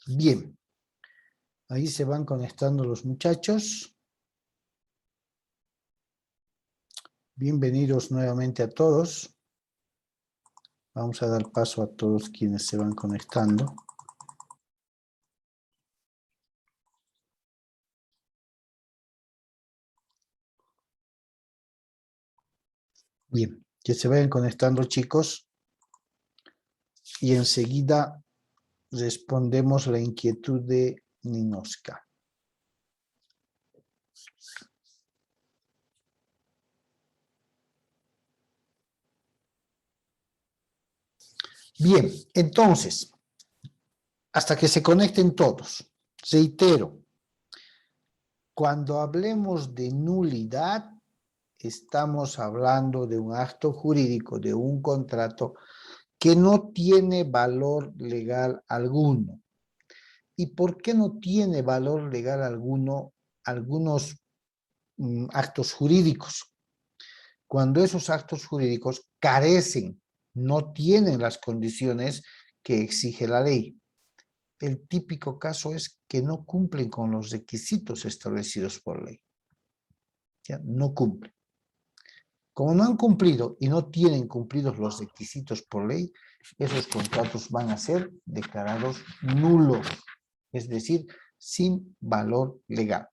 Bien. Ahí se van conectando los muchachos. Bienvenidos nuevamente a todos. Vamos a dar paso a todos quienes se van conectando. Bien, que se vayan conectando, chicos. Y enseguida respondemos la inquietud de Ninoska. Bien, entonces, hasta que se conecten todos, reitero, cuando hablemos de nulidad, estamos hablando de un acto jurídico, de un contrato que no tiene valor legal alguno. ¿Y por qué no tiene valor legal alguno algunos actos jurídicos? Cuando esos actos jurídicos carecen, no tienen las condiciones que exige la ley. El típico caso es que no cumplen con los requisitos establecidos por ley. ¿Ya? No cumplen. Como no han cumplido y no tienen cumplidos los requisitos por ley, esos contratos van a ser declarados nulos, es decir, sin valor legal.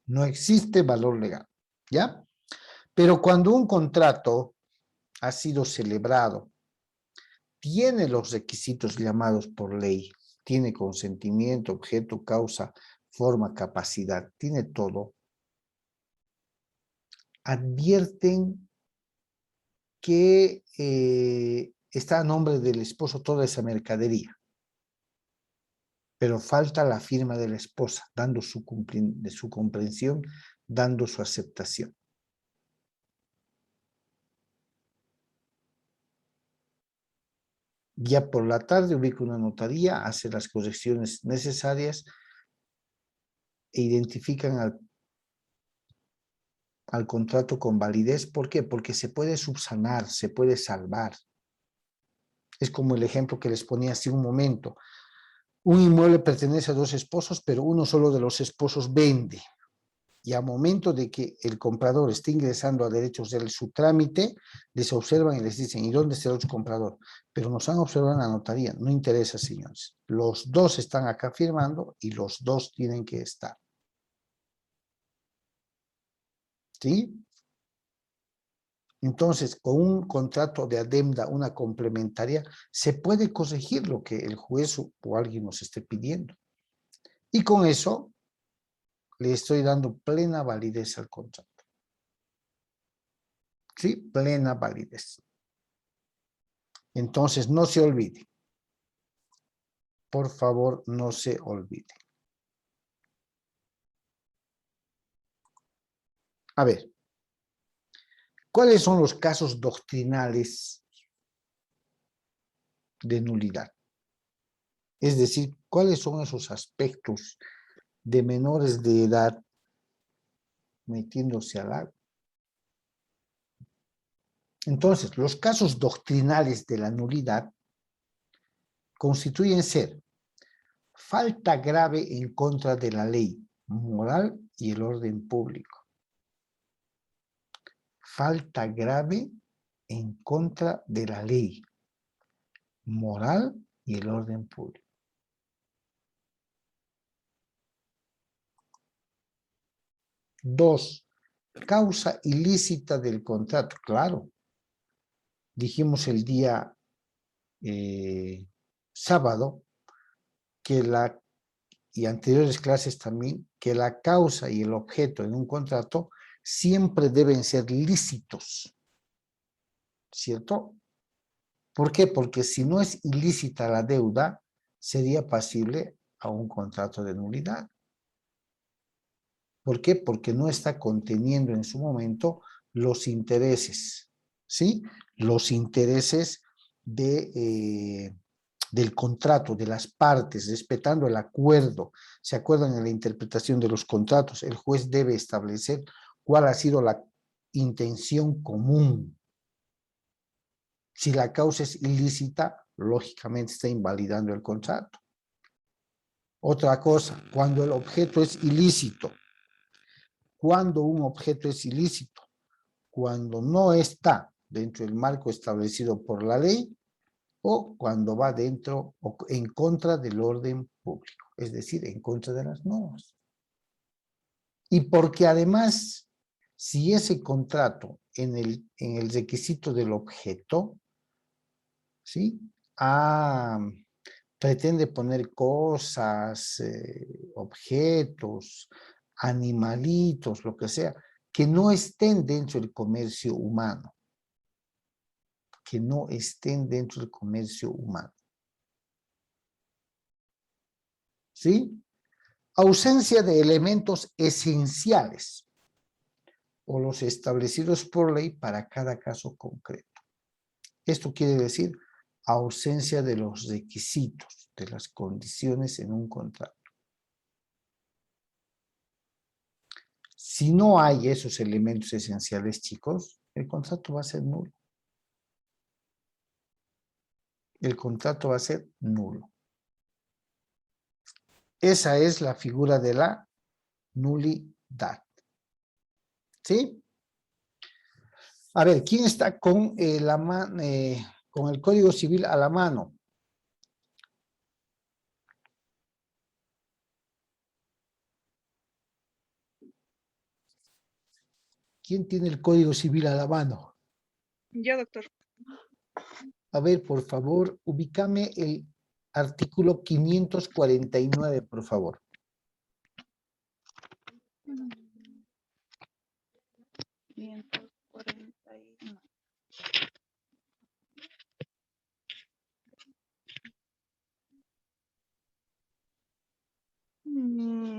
No existe valor legal, ¿ya? Pero cuando un contrato ha sido celebrado, tiene los requisitos llamados por ley, tiene consentimiento, objeto, causa, forma, capacidad, tiene todo, advierten que está a nombre del esposo toda esa mercadería, pero falta la firma de la esposa, dando su comprensión, dando su aceptación. Ya por la tarde ubica una notaría, hace las correcciones necesarias e identifican al contrato con validez. ¿Por qué? Porque se puede subsanar, se puede salvar. Es como el ejemplo que les ponía hace un momento. Un inmueble pertenece a dos esposos, pero uno solo de los esposos vende. Y al momento de que el comprador esté ingresando a derechos de su trámite, les observan y les dicen, ¿y dónde está el otro comprador? Pero nos han observado en la notaría. No interesa, señores. Los dos están acá firmando y los dos tienen que estar. ¿Sí? Entonces, con un contrato de adenda, una complementaria, se puede corregir lo que el juez o alguien nos esté pidiendo. Y con eso, le estoy dando plena validez al contrato. ¿Sí? Plena validez. Entonces, no se olvide. Por favor, no se olvide. A ver, ¿cuáles son los casos doctrinales de nulidad? Es decir, ¿cuáles son esos aspectos de menores de edad metiéndose al agua? Entonces, los casos doctrinales de la nulidad constituyen ser falta grave en contra de la ley moral y el orden público. Falta grave en contra de la ley moral y el orden público. Dos, causa ilícita del contrato. Claro, dijimos el día sábado que y anteriores clases también, que la causa y el objeto en un contrato siempre deben ser lícitos, ¿cierto? ¿Por qué? Porque si no es ilícita la deuda, sería pasible a un contrato de nulidad. ¿Por qué? Porque no está conteniendo en su momento los intereses, ¿sí? Los intereses del contrato, de las partes, respetando el acuerdo. ¿Se acuerdan en la interpretación de los contratos? El juez debe establecer cuál ha sido la intención común. Si la causa es ilícita, lógicamente está invalidando el contrato. Otra cosa, cuando el objeto es ilícito. Cuando un objeto es ilícito, cuando no está dentro del marco establecido por la ley o cuando va dentro o en contra del orden público, es decir, en contra de las normas. Y porque además, si ese contrato en el requisito del objeto, ¿sí? Pretende poner cosas, objetos, animalitos, lo que sea, que no estén dentro del comercio humano. Que no estén dentro del comercio humano. ¿Sí? Ausencia de elementos esenciales o los establecidos por ley para cada caso concreto. Esto quiere decir ausencia de los requisitos, de las condiciones en un contrato. Si no hay esos elementos esenciales, chicos, el contrato va a ser nulo. El contrato va a ser nulo. Esa es la figura de la nulidad. ¿Sí? A ver, ¿quién está con, con el Código Civil a la mano? ¿Quién tiene el Código Civil a la mano? Yo, doctor. A ver, por favor, ubícame el artículo 549, por favor. 549.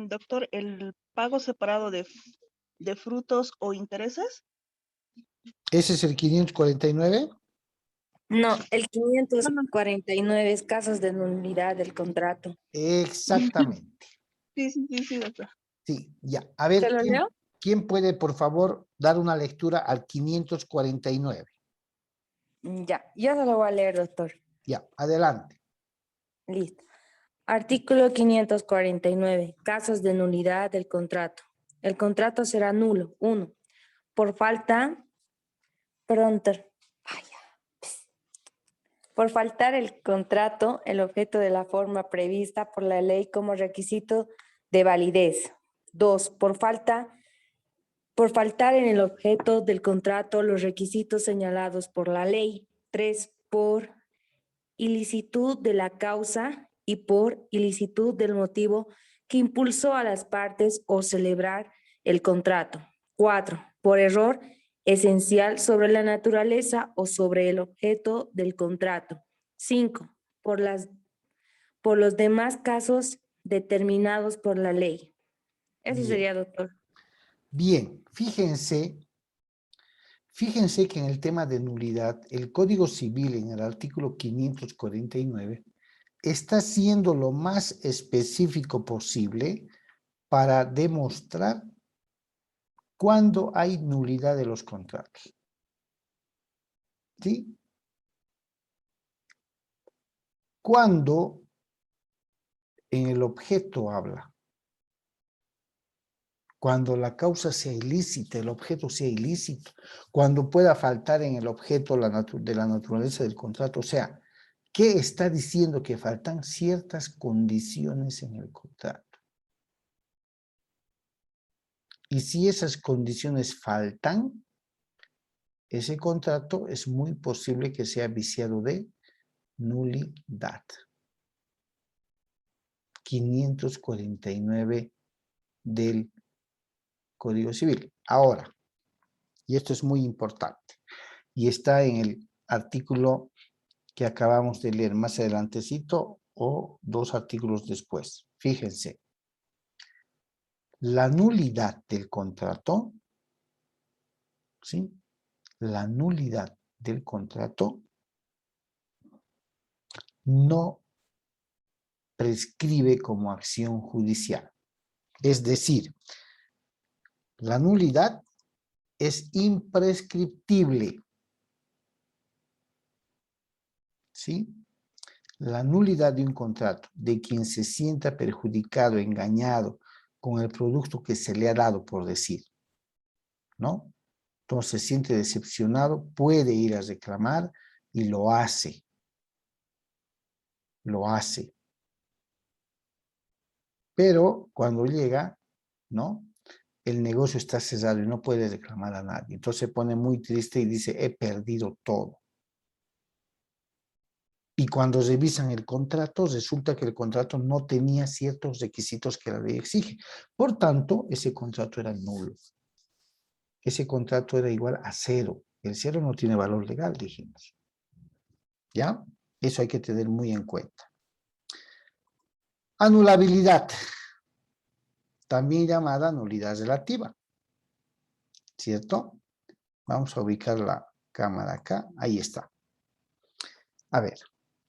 Doctor, ¿el pago separado de frutos o intereses? ¿Ese es el 549? No, el No, no. 549 es casos de nulidad del contrato. Exactamente. Sí, doctor. Sí, ya. A ¿Se ver, lo leo? ¿quién puede, por favor, dar una lectura al 549? Ya, yo se lo voy a leer, doctor. Ya, adelante. Listo. Artículo 549. Casos de nulidad del contrato. El contrato será nulo. 1. Por falta, perdón, por faltar el contrato, el objeto de la forma prevista por la ley como requisito de validez. 2. Por faltar en el objeto del contrato los requisitos señalados por la ley. 3. Por ilicitud de la causa y por ilicitud del motivo que impulsó a las partes o celebrar el contrato. 4. Por error esencial sobre la naturaleza o sobre el objeto del contrato. 5. Por los demás casos determinados por la ley. Eso Bien. sería, doctor. Bien, fíjense que en el tema de nulidad, el Código Civil en el artículo 549 está siendo lo más específico posible para demostrar cuándo hay nulidad de los contratos. ¿Sí? Cuando en el objeto habla, cuando la causa sea ilícita, el objeto sea ilícito, cuando pueda faltar en el objeto de la naturaleza del contrato, o sea, ¿qué está diciendo? Que faltan ciertas condiciones en el contrato. Y si esas condiciones faltan, ese contrato es muy posible que sea viciado de nulidad. 549 del Código Civil. Ahora, y esto es muy importante, y está en el artículo que acabamos de leer más adelantecito o 2 artículos después. Fíjense, la nulidad del contrato, ¿sí? La nulidad del contrato no prescribe como acción judicial. Es decir, la nulidad es imprescriptible. ¿Sí? la nulidad de un contrato de quien se sienta perjudicado, engañado con el producto que se le ha dado, por decir, ¿no? Entonces se siente decepcionado, puede ir a reclamar y lo hace. Lo hace. Pero cuando llega, ¿no? El negocio está cerrado y no puede reclamar a nadie. Entonces se pone muy triste y dice, he perdido todo. Y cuando revisan el contrato, resulta que el contrato no tenía ciertos requisitos que la ley exige. Por tanto, ese contrato era nulo. Ese contrato era igual a cero. El cero no tiene valor legal, dijimos. ¿Ya? Eso hay que tener muy en cuenta. Anulabilidad. También llamada nulidad relativa. ¿Cierto? Vamos a ubicar la cámara acá. Ahí está. A ver.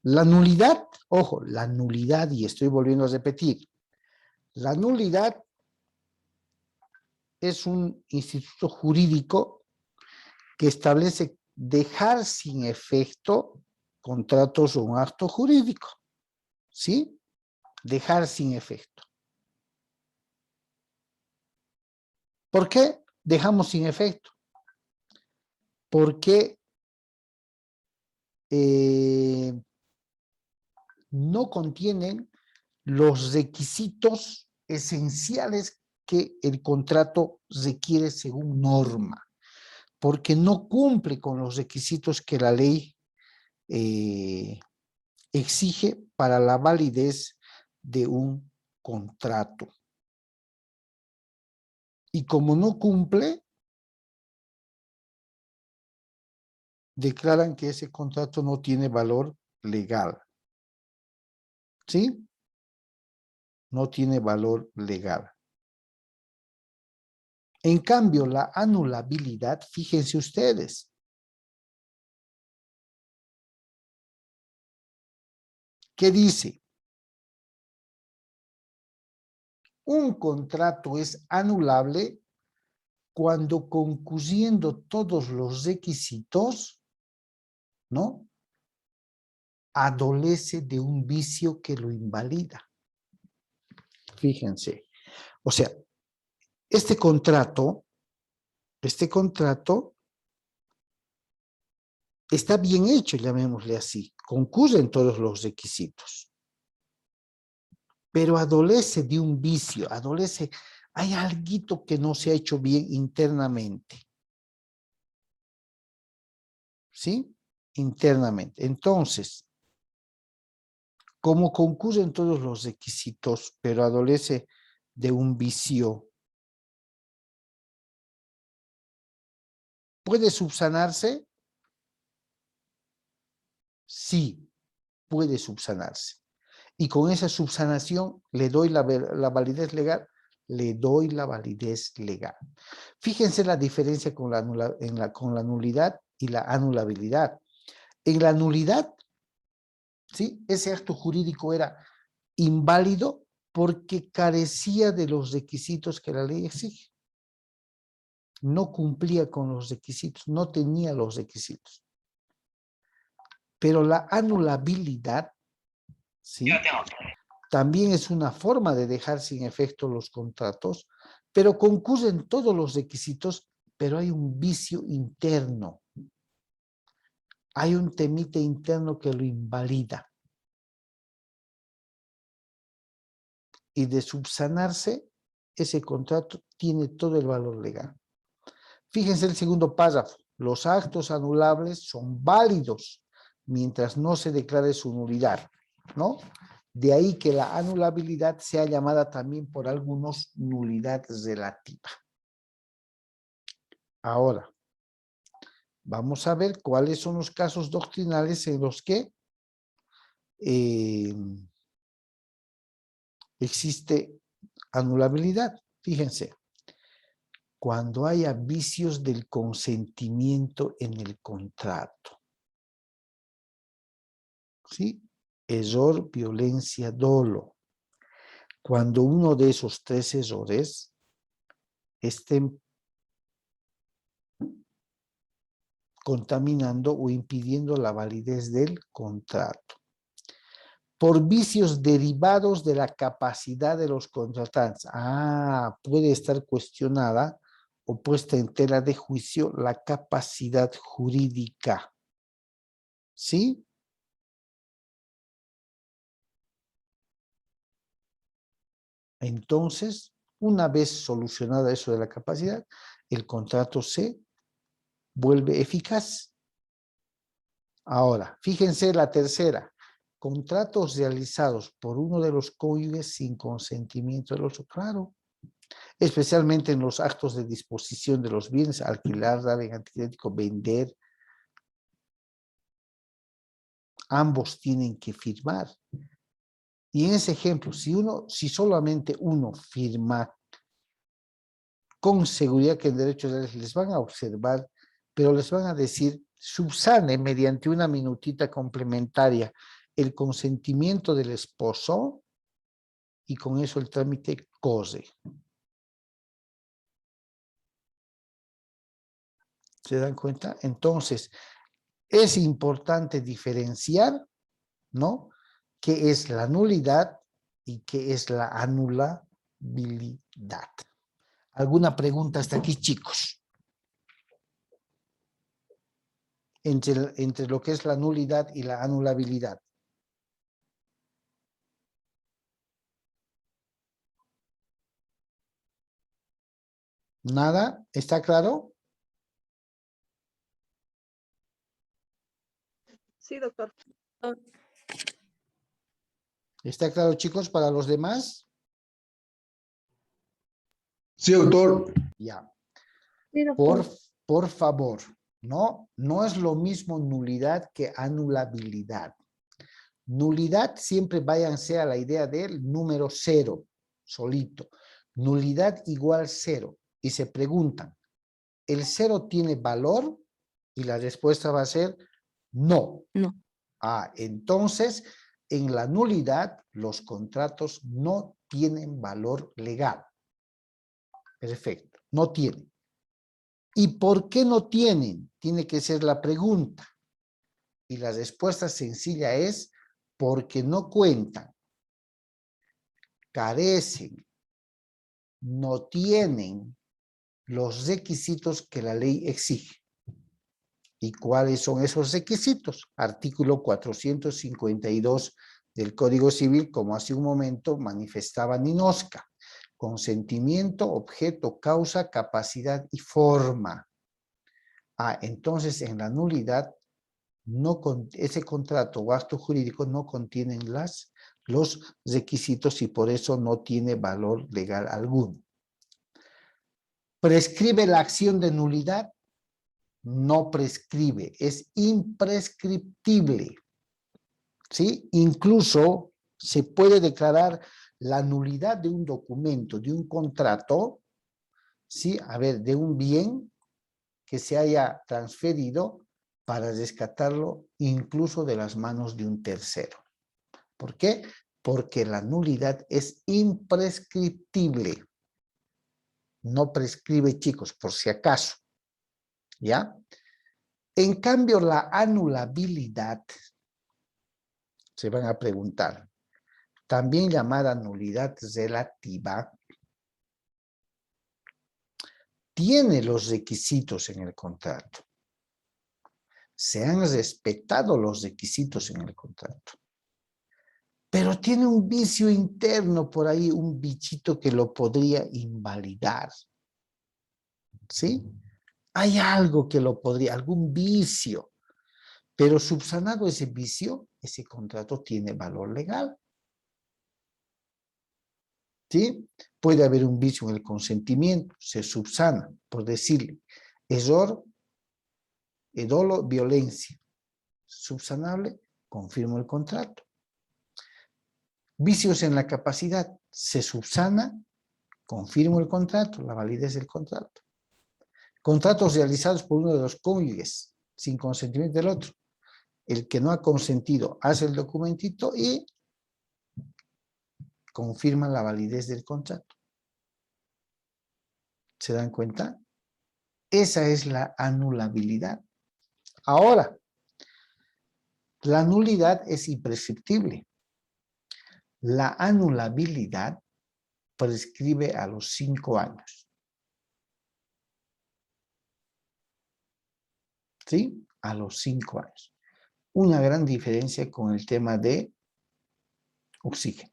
La nulidad, ojo, la nulidad, y estoy volviendo a repetir, la nulidad es un instituto jurídico que establece dejar sin efecto contratos o un acto jurídico, ¿sí? Dejar sin efecto. ¿Por qué dejamos sin efecto? Porque no contienen los requisitos esenciales que el contrato requiere según norma, porque no cumple con los requisitos que la ley exige para la validez de un contrato. Y como no cumple, declaran que ese contrato no tiene valor legal. ¿Sí? No tiene valor legal. En cambio, la anulabilidad, fíjense ustedes, ¿qué dice? Un contrato es anulable cuando concurriendo todos los requisitos, ¿no? Adolece de un vicio que lo invalida. Fíjense. O sea, este contrato está bien hecho, llamémosle así, concurre en todos los requisitos, pero adolece de un vicio, hay algo que no se ha hecho bien internamente, ¿sí? Internamente. Entonces, como concurre en todos los requisitos, pero adolece de un vicio, ¿puede subsanarse? Sí, puede subsanarse. Y con esa subsanación le doy la validez legal, le doy la validez legal. Fíjense la diferencia con la nulidad y la anulabilidad. En la nulidad, ¿sí? Ese acto jurídico era inválido porque carecía de los requisitos que la ley exige. No cumplía con los requisitos, no tenía los requisitos. Pero la anulabilidad, ¿sí? También es una forma de dejar sin efecto los contratos, pero concurren todos los requisitos, pero hay un vicio interno. Hay un temite interno que lo invalida. Y de subsanarse, ese contrato tiene todo el valor legal. Fíjense el segundo párrafo. Los actos anulables son válidos mientras no se declare su nulidad, ¿no? De ahí que la anulabilidad sea llamada también por algunos nulidad relativa. Ahora, vamos a ver cuáles son los casos doctrinales en los que existe anulabilidad. Fíjense, cuando haya vicios del consentimiento en el contrato. ¿Sí? Error, violencia, dolo. Cuando uno de esos tres errores estén contaminando o impidiendo la validez del contrato. por vicios derivados de la capacidad de los contratantes. Puede estar cuestionada o puesta en tela de juicio la capacidad jurídica. ¿Sí? Entonces, una vez solucionada eso de la capacidad, el contrato se vuelve eficaz. Ahora, fíjense la tercera. Contratos realizados por uno de los cónyuges sin consentimiento del otro. Claro. Especialmente en los actos de disposición de los bienes, alquilar, dar en anticrético, vender. Ambos tienen que firmar. Y en ese ejemplo, si solamente uno firma, con seguridad que en derechos les van a observar, pero les van a decir, subsane mediante una minutita complementaria el consentimiento del esposo y con eso el trámite corre. ¿Se dan cuenta? Entonces, es importante diferenciar, ¿no? ¿Qué es la nulidad y qué es la anulabilidad? ¿Alguna pregunta hasta aquí, chicos? Entre lo que es la nulidad y la anulabilidad. ¿Nada? ¿Está claro? Sí, doctor. ¿Está claro, chicos, para los demás? Sí, doctor. Ya. Sí, doctor. Por favor, no es lo mismo nulidad que anulabilidad. Nulidad siempre váyanse a la idea del número 0, solito. Nulidad igual 0. Y se preguntan, ¿el 0 tiene valor? Y la respuesta va a ser no. No. Entonces, en la nulidad, los contratos no tienen valor legal. Perfecto, no tienen. ¿Y por qué no tienen? Tiene que ser la pregunta. Y la respuesta sencilla es porque no cuentan, carecen, no tienen los requisitos que la ley exige. ¿Y cuáles son esos requisitos? Artículo 452 del Código Civil, como hace un momento manifestaba Ninosca. Consentimiento, objeto, causa, capacidad y forma. Entonces en la nulidad, ese contrato o acto jurídico no contienen los requisitos y por eso no tiene valor legal alguno. ¿Prescribe la acción de nulidad? No prescribe, es imprescriptible. ¿Sí? Incluso se puede declarar la nulidad de un documento, de un contrato, ¿sí? De un bien que se haya transferido para rescatarlo incluso de las manos de un tercero. ¿Por qué? Porque la nulidad es imprescriptible. No prescribe, chicos, por si acaso. ¿Ya? En cambio, la anulabilidad, se van a preguntar, también llamada nulidad relativa, tiene los requisitos en el contrato. Se han respetado los requisitos en el contrato. Pero tiene un vicio interno por ahí, un bichito que lo podría invalidar. ¿Sí? Hay algo que lo podría, algún vicio. Pero subsanado ese vicio, ese contrato tiene valor legal. ¿Sí? Puede haber un vicio en el consentimiento, se subsana, por decirle, error, dolo, violencia. Subsanable, confirmo el contrato. Vicios en la capacidad, se subsana, confirmo el contrato, la validez del contrato. Contratos realizados por uno de los cónyuges, sin consentimiento del otro. El que no ha consentido hace el documentito y confirma la validez del contrato. ¿Se dan cuenta? Esa es la anulabilidad. Ahora, la nulidad es imprescriptible. La anulabilidad prescribe a los 5 años. ¿Sí? A los 5 años. Una gran diferencia con el tema de oxígeno.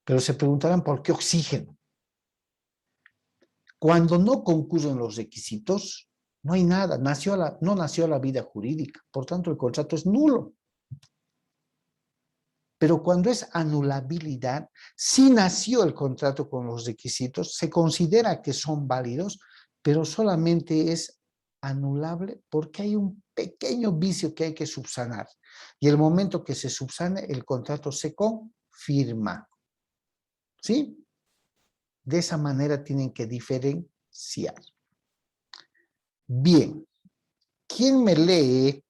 Pero se preguntarán por qué oxígeno. Cuando no concurren los requisitos, no hay nada, no nació la vida jurídica, por tanto el contrato es nulo. Pero cuando es anulabilidad, sí nació el contrato con los requisitos, se considera que son válidos, pero solamente es anulable porque hay un pequeño vicio que hay que subsanar. Y el momento que se subsane, el contrato se confirma. ¿Sí? De esa manera tienen que diferenciar. Bien. ¿Quién me lee?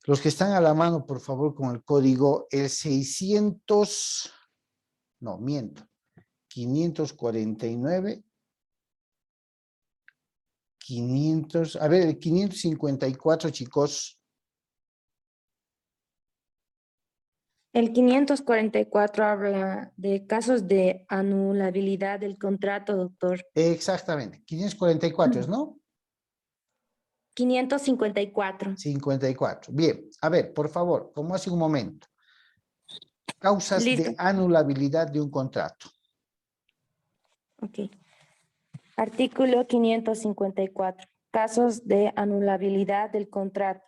Los que están a la mano, por favor, con el código, el 549, 500, a ver, el 554, chicos. El 544 habla de casos de anulabilidad del contrato, doctor. Exactamente, 544, ¿no? 554. 54. Bien, a ver, por favor, como hace un momento. Causas Listo. de anulabilidad de un contrato. Ok. Artículo 554. Casos de anulabilidad del contrato.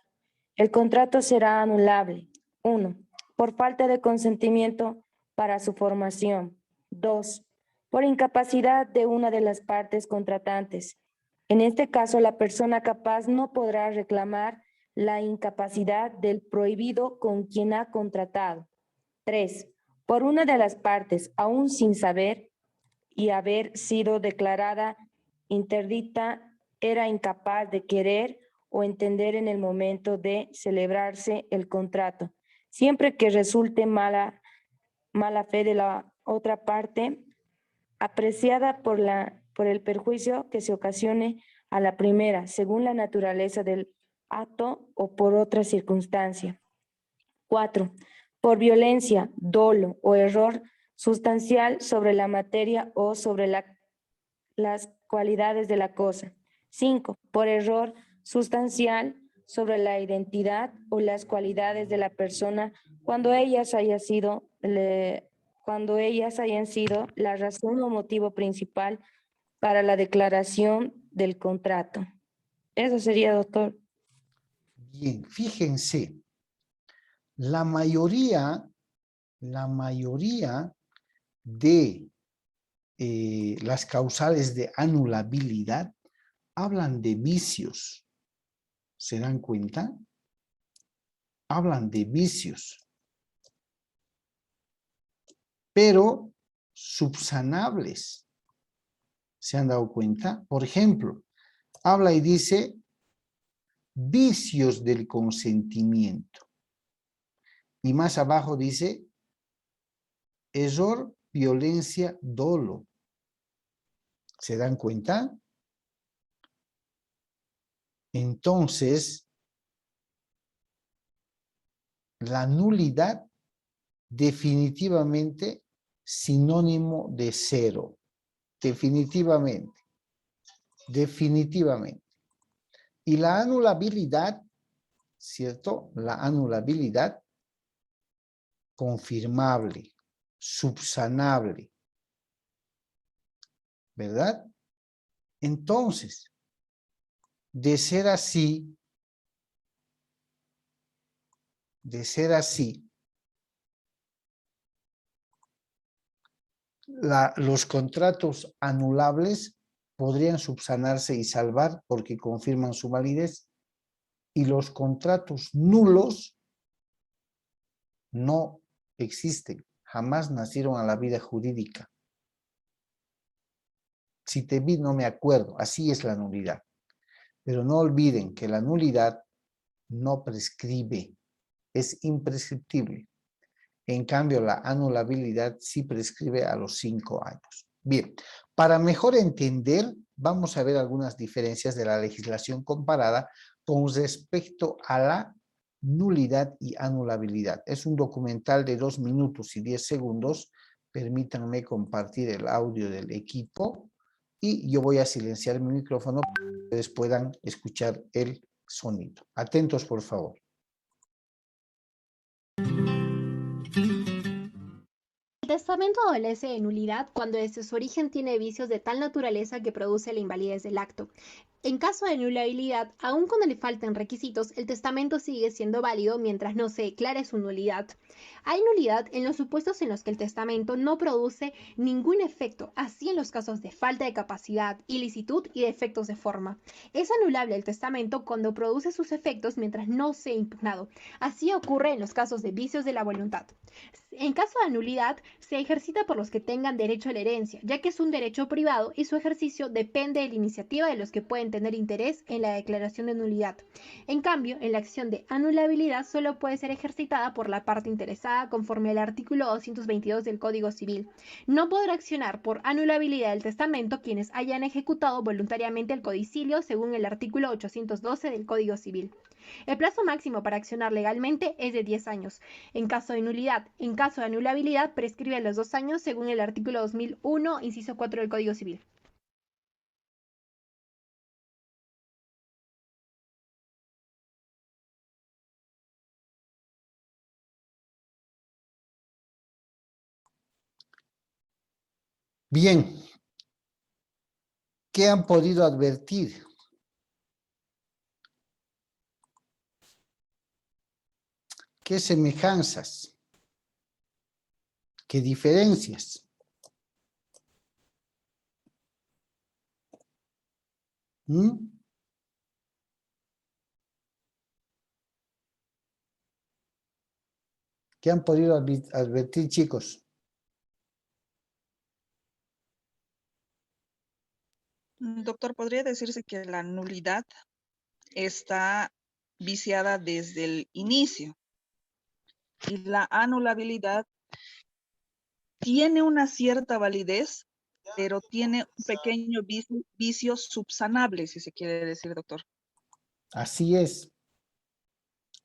El contrato será anulable. 1. Por falta de consentimiento para su formación. 2. Por incapacidad de una de las partes contratantes. En este caso, la persona capaz no podrá reclamar la incapacidad del prohibido con quien ha contratado. 3. Por una de las partes, aún sin saber y haber sido declarada interdicta, era incapaz de querer o entender en el momento de celebrarse el contrato, siempre que resulte mala fe de la otra parte, apreciada por el perjuicio que se ocasione a la primera, según la naturaleza del acto o por otra circunstancia. 4. Por violencia, dolo o error sustancial sobre la materia o sobre las cualidades de la cosa. 5. Por error sustancial sobre la identidad o las cualidades de la persona cuando ellas hayan sido la razón o motivo principal para la declaración del contrato. Eso sería, doctor. Bien, fíjense, la mayoría de las causales de anulabilidad hablan de vicios. ¿Se dan cuenta? Hablan de vicios. Pero subsanables. ¿Se han dado cuenta? Por ejemplo, habla y dice vicios del consentimiento. Y más abajo dice error, violencia, dolo. ¿Se dan cuenta? Entonces, la nulidad definitivamente sinónimo de cero. Definitivamente. Definitivamente. Y la anulabilidad, ¿cierto? La anulabilidad confirmable, subsanable. ¿Verdad? Entonces, de ser así, los contratos anulables podrían subsanarse y salvar porque confirman su validez, y los contratos nulos no existen, jamás nacieron a la vida jurídica. Si te vi, no me acuerdo, así es la nulidad. Pero no olviden que la nulidad no prescribe, es imprescriptible. En cambio, la anulabilidad sí prescribe a los 5 años. Bien, para mejor entender, vamos a ver algunas diferencias de la legislación comparada con respecto a la nulidad y anulabilidad. Es un documental de 2 minutos y 10 segundos. Permítanme compartir el audio del equipo y yo voy a silenciar mi micrófono para que ustedes puedan escuchar el sonido. Atentos, por favor. El testamento adolece de nulidad cuando desde su origen tiene vicios de tal naturaleza que produce la invalidez del acto. En caso de nulabilidad, aun cuando le falten requisitos, el testamento sigue siendo válido mientras no se declare su nulidad. Hay nulidad en los supuestos en los que el testamento no produce ningún efecto, así en los casos de falta de capacidad, ilicitud y defectos de forma. Es anulable el testamento cuando produce sus efectos mientras no sea impugnado. Así ocurre en los casos de vicios de la voluntad. En caso de nulidad, se ejercita por los que tengan derecho a la herencia, ya que es un derecho privado y su ejercicio depende de la iniciativa de los que pueden tener interés en la declaración de nulidad. En cambio, en la acción de anulabilidad solo puede ser ejercitada por la parte interesada conforme al artículo 222 del Código Civil. No podrá accionar por anulabilidad del testamento quienes hayan ejecutado voluntariamente el codicilio según el artículo 812 del Código Civil. El plazo máximo para accionar legalmente es de 10 años. En caso de nulidad, en caso de anulabilidad, prescribe los 2 años según el artículo 2001, inciso 4 del Código Civil. Bien. ¿Qué han podido advertir? ¿Qué semejanzas? ¿Qué diferencias? ¿Qué han podido advertir, chicos? Doctor, ¿podría decirse que la nulidad está viciada desde el inicio y la anulabilidad tiene una cierta validez, pero tiene un pequeño vicio subsanable, si se quiere decir, doctor? Así es.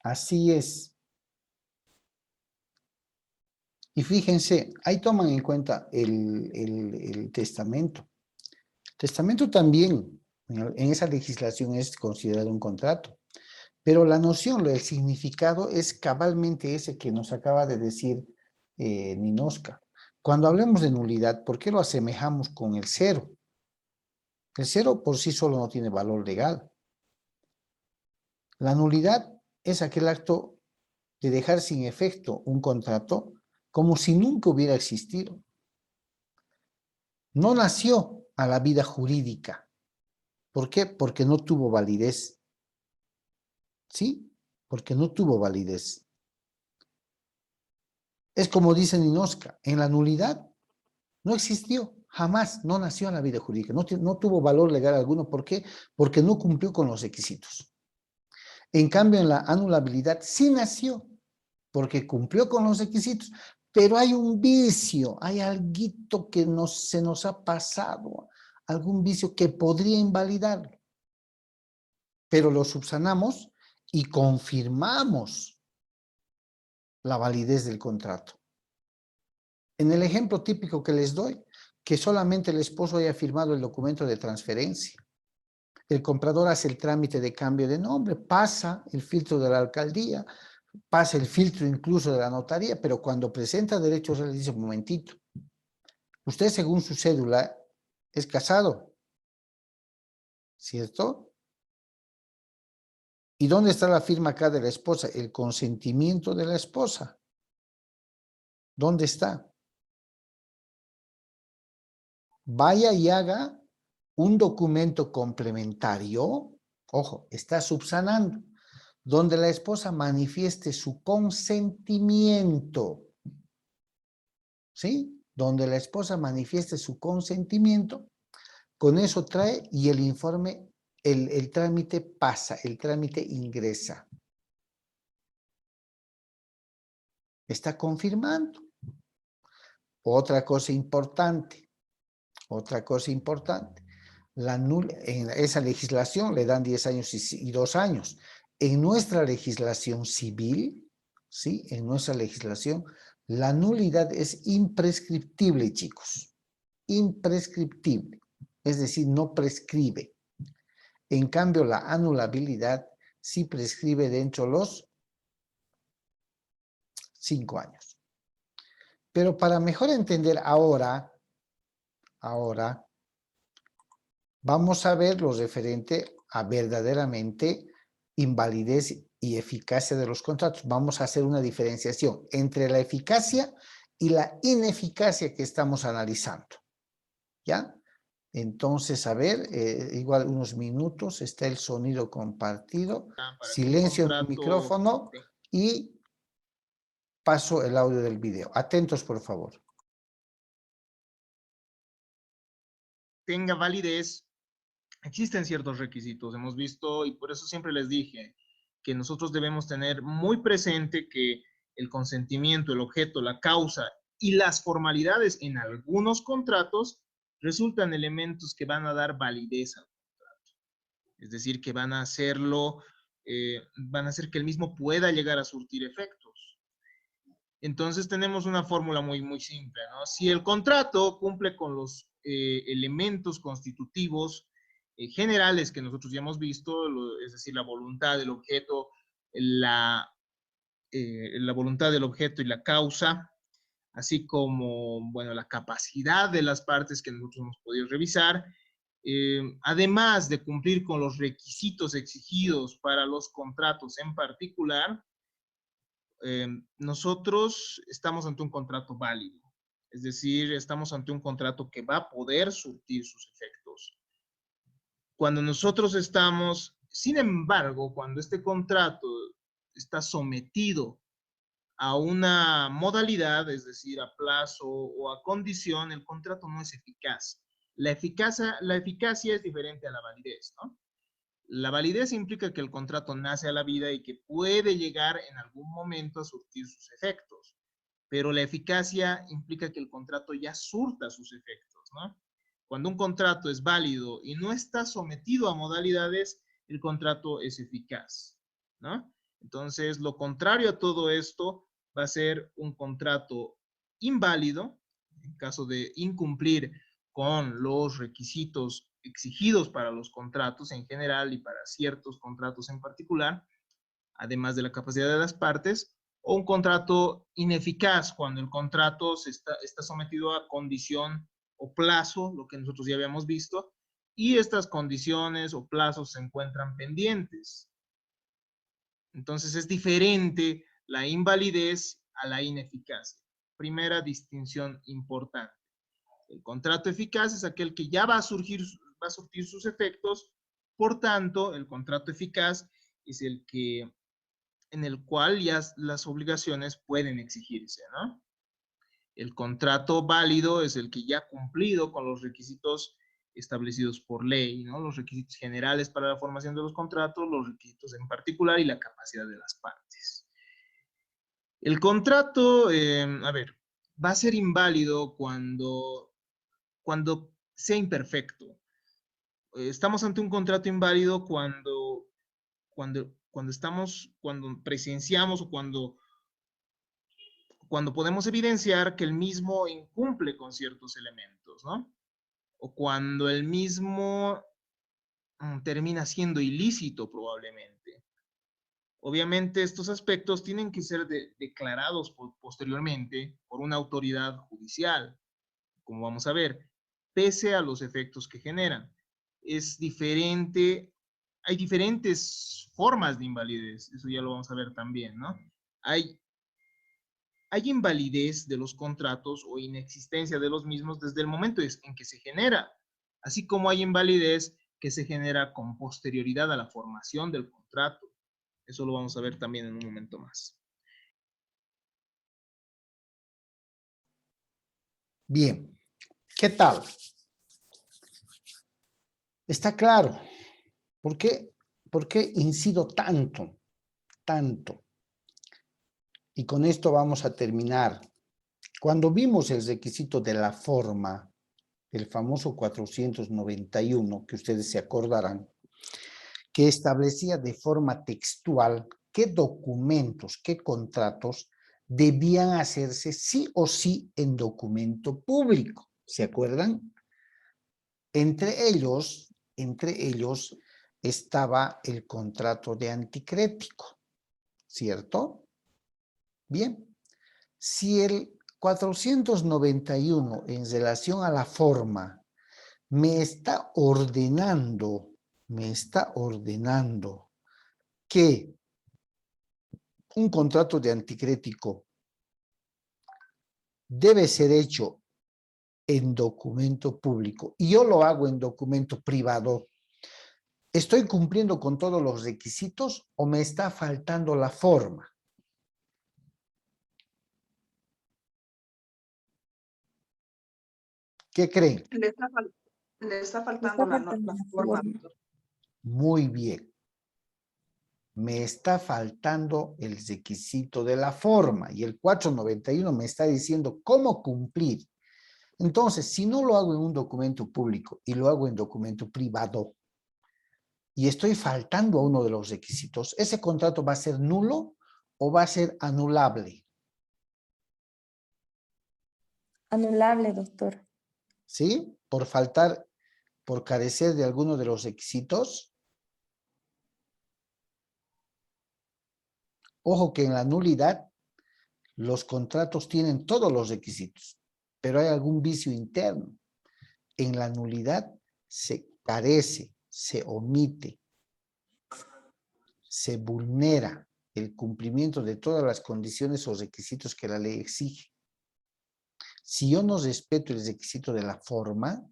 Así es. Y fíjense, ahí toman en cuenta el testamento. El testamento también, en esa legislación es considerado un contrato. Pero la noción, el significado es cabalmente ese que nos acaba de decir Ninoska. Cuando hablemos de nulidad, ¿por qué lo asemejamos con el cero? El cero por sí solo no tiene valor legal. La nulidad es aquel acto de dejar sin efecto un contrato como si nunca hubiera existido. No nació a la vida jurídica. ¿Por qué? Porque no tuvo validez. ¿Sí? Porque no tuvo validez. Es como dice Ninoska, en la nulidad no existió, jamás, no nació a la vida jurídica, no tuvo valor legal alguno. ¿Por qué? Porque no cumplió con los requisitos. En cambio, en la anulabilidad sí nació, porque cumplió con los requisitos, pero hay un vicio, hay algo que se nos ha pasado, algún vicio que podría invalidarlo. Pero lo subsanamos y confirmamos la validez del contrato. En el ejemplo típico que les doy, que solamente el esposo haya firmado el documento de transferencia. El comprador hace el trámite de cambio de nombre, pasa el filtro de la alcaldía, pasa el filtro incluso de la notaría, pero cuando presenta derechos reales dice, un momentito, usted según su cédula es casado, ¿cierto? ¿Y dónde está la firma acá de la esposa? El consentimiento de la esposa. ¿Dónde está? Vaya y haga un documento complementario, ojo, está subsanando, donde la esposa manifieste su consentimiento, ¿sí? Donde la esposa manifieste su consentimiento, con eso trae y el informe, el trámite pasa, el trámite ingresa. Está confirmando. Otra cosa importante, en esa legislación le dan 10 años y 2 años. en nuestra legislación civil, ¿sí? En nuestra legislación, la nulidad es imprescriptible, chicos. Imprescriptible. Es decir, no prescribe. En cambio, la anulabilidad sí prescribe dentro de los 5 años. Pero para mejor entender ahora, vamos a ver lo referente a verdaderamente invalidez y eficacia de los contratos. Vamos a hacer una diferenciación entre la eficacia y la ineficacia que estamos analizando. ¿Ya? Entonces, a ver, igual unos minutos, está el sonido compartido. Silencio en el micrófono y paso el audio del video. Atentos, por favor. Tenga validez, existen ciertos requisitos, hemos visto, y por eso siempre les dije que nosotros debemos tener muy presente que el consentimiento, el objeto, la causa y las formalidades en algunos contratos resultan elementos que van a dar validez al contrato. Es decir, que van a hacerlo, van a hacer que el mismo pueda llegar a surtir efectos. Entonces tenemos una fórmula muy simple, ¿no? Si el contrato cumple con los elementos constitutivos generales que nosotros ya hemos visto, es decir, la voluntad del objeto, la voluntad del objeto y la causa, así como, bueno, la capacidad de las partes que nosotros hemos podido revisar, además de cumplir con los requisitos exigidos para los contratos en particular, nosotros estamos ante un contrato válido. Es decir, estamos ante un contrato que va a poder surtir sus efectos. Cuando nosotros estamos, sin embargo, cuando este contrato está sometido a una modalidad, es decir, a plazo o a condición, el contrato no es eficaz. La eficacia es diferente a la validez, ¿no? La validez implica que el contrato nace a la vida y que puede llegar en algún momento a surtir sus efectos. Pero la eficacia implica que el contrato ya surta sus efectos, ¿no? Cuando un contrato es válido y no está sometido a modalidades, el contrato es eficaz, ¿no? Entonces, lo contrario a todo esto va a ser un contrato inválido, en caso de incumplir con los requisitos exigidos para los contratos en general y para ciertos contratos en particular, además de la capacidad de las partes, o un contrato ineficaz cuando el contrato está sometido a condición o plazo, lo que nosotros ya habíamos visto, y estas condiciones o plazos se encuentran pendientes. Entonces es diferente la invalidez a la ineficacia. Primera distinción importante. El contrato eficaz es aquel que ya va a surtir sus efectos, por tanto, el contrato eficaz es el que en el cual ya las obligaciones pueden exigirse, ¿no? El contrato válido es el que ya ha cumplido con los requisitos establecidos por ley, ¿no? Los requisitos generales para la formación de los contratos, los requisitos en particular y la capacidad de las partes. El contrato, va a ser inválido cuando sea imperfecto. Estamos ante un contrato inválido cuando presenciamos o cuando podemos evidenciar que el mismo incumple con ciertos elementos, ¿no? O cuando el mismo termina siendo ilícito probablemente. Obviamente estos aspectos tienen que ser declarados posteriormente por una autoridad judicial, como vamos a ver, pese a los efectos que generan. Es diferente, hay diferentes formas de invalidez, eso ya lo vamos a ver también, ¿no? Hay invalidez de los contratos o inexistencia de los mismos desde el momento en que se genera, así como hay invalidez que se genera con posterioridad a la formación del contrato. Eso lo vamos a ver también en un momento más. Bien, ¿qué tal? Está claro. ¿Por qué incido tanto? Y con esto vamos a terminar. Cuando vimos el requisito de la forma, el famoso 491, que ustedes se acordarán, que establecía de forma textual qué documentos, qué contratos debían hacerse sí o sí en documento público. ¿Se acuerdan? Entre ellos estaba el contrato de anticrético, ¿cierto? Bien, si el 491 en relación a la forma me está ordenando que un contrato de anticrético debe ser hecho en documento público y yo lo hago en documento privado, ¿estoy cumpliendo con todos los requisitos o me está faltando la forma? ¿Qué creen? Le está Me faltando está la faltando la forma. forma. Muy bien. Me está faltando el requisito de la forma y el 491 me está diciendo cómo cumplir. Entonces, si no lo hago en un documento público y lo hago en documento privado y estoy faltando a uno de los requisitos, ¿ese contrato va a ser nulo o va a ser anulable? Anulable, doctor. ¿Sí? Por faltar, por carecer de alguno de los requisitos. Ojo que en la nulidad los contratos tienen todos los requisitos, pero hay algún vicio interno. En la nulidad se carece, se omite, se vulnera el cumplimiento de todas las condiciones o requisitos que la ley exige. Si yo no respeto el requisito de la forma,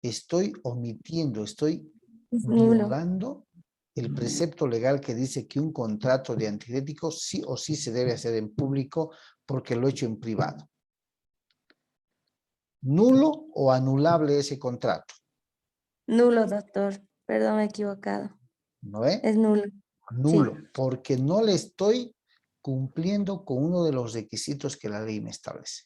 estoy omitiendo, estoy Es nulo. violando el precepto legal que dice que un contrato de anticrético sí o sí se debe hacer en público porque lo he hecho en privado. ¿Nulo o anulable ese contrato? Nulo, doctor. Perdón, me he equivocado. ¿No es? Es nulo. Nulo, Sí. porque no le estoy cumpliendo con uno de los requisitos que la ley me establece.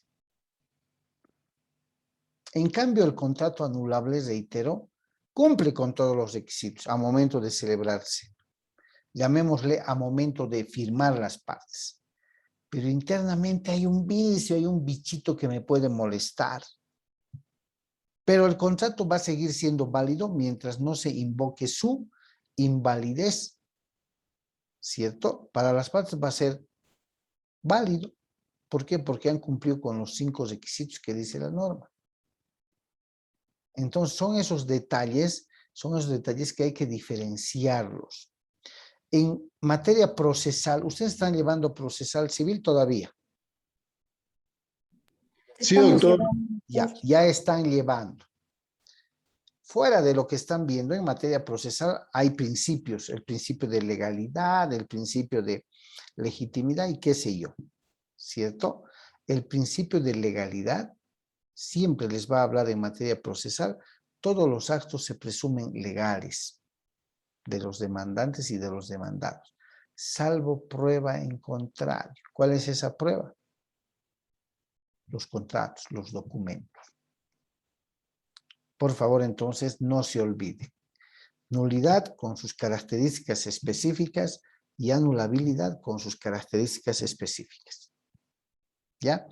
En cambio, el contrato anulable, reitero, cumple con todos los requisitos a momento de celebrarse. Llamémosle a momento de firmar las partes. Pero internamente hay un vicio, hay un bichito que me puede molestar. Pero el contrato va a seguir siendo válido mientras no se invoque su invalidez, ¿cierto? Para las partes va a ser válido. ¿Por qué? Porque han cumplido con los 5 requisitos que dice la norma. Entonces, son esos detalles que hay que diferenciarlos. En materia procesal, ¿ustedes están llevando procesal civil todavía? Sí, Estamos doctor. llevando, doctor. Ya están llevando. Fuera de lo que están viendo en materia procesal, hay principios, el principio de legalidad, el principio de legitimidad y qué sé yo, ¿cierto? El principio de legalidad siempre les va a hablar en materia procesal, todos los actos se presumen legales de los demandantes y de los demandados, salvo prueba en contrario. ¿Cuál es esa prueba? Los contratos, los documentos. Por favor, entonces, no se olvide. Nulidad con sus características específicas y anulabilidad con sus características específicas. ¿Ya?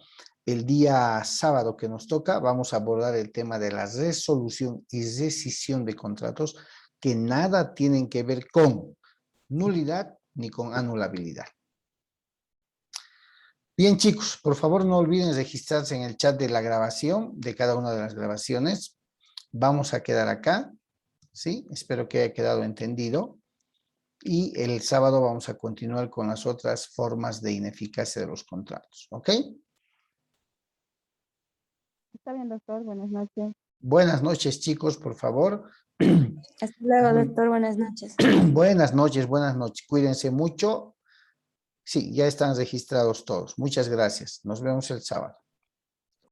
El día sábado que nos toca vamos a abordar el tema de la resolución y rescisión de contratos que nada tienen que ver con nulidad ni con anulabilidad. Bien, chicos, por favor no olviden registrarse en el chat de la grabación, de cada una de las grabaciones. Vamos a quedar acá, ¿sí? Espero que haya quedado entendido. Y el sábado vamos a continuar con las otras formas de ineficacia de los contratos, ¿ok? Está bien, doctor. Buenas noches. Buenas noches, chicos, por favor. Hasta luego, doctor. Buenas noches. Buenas noches. Cuídense mucho. Sí, ya están registrados todos. Muchas gracias. Nos vemos el sábado.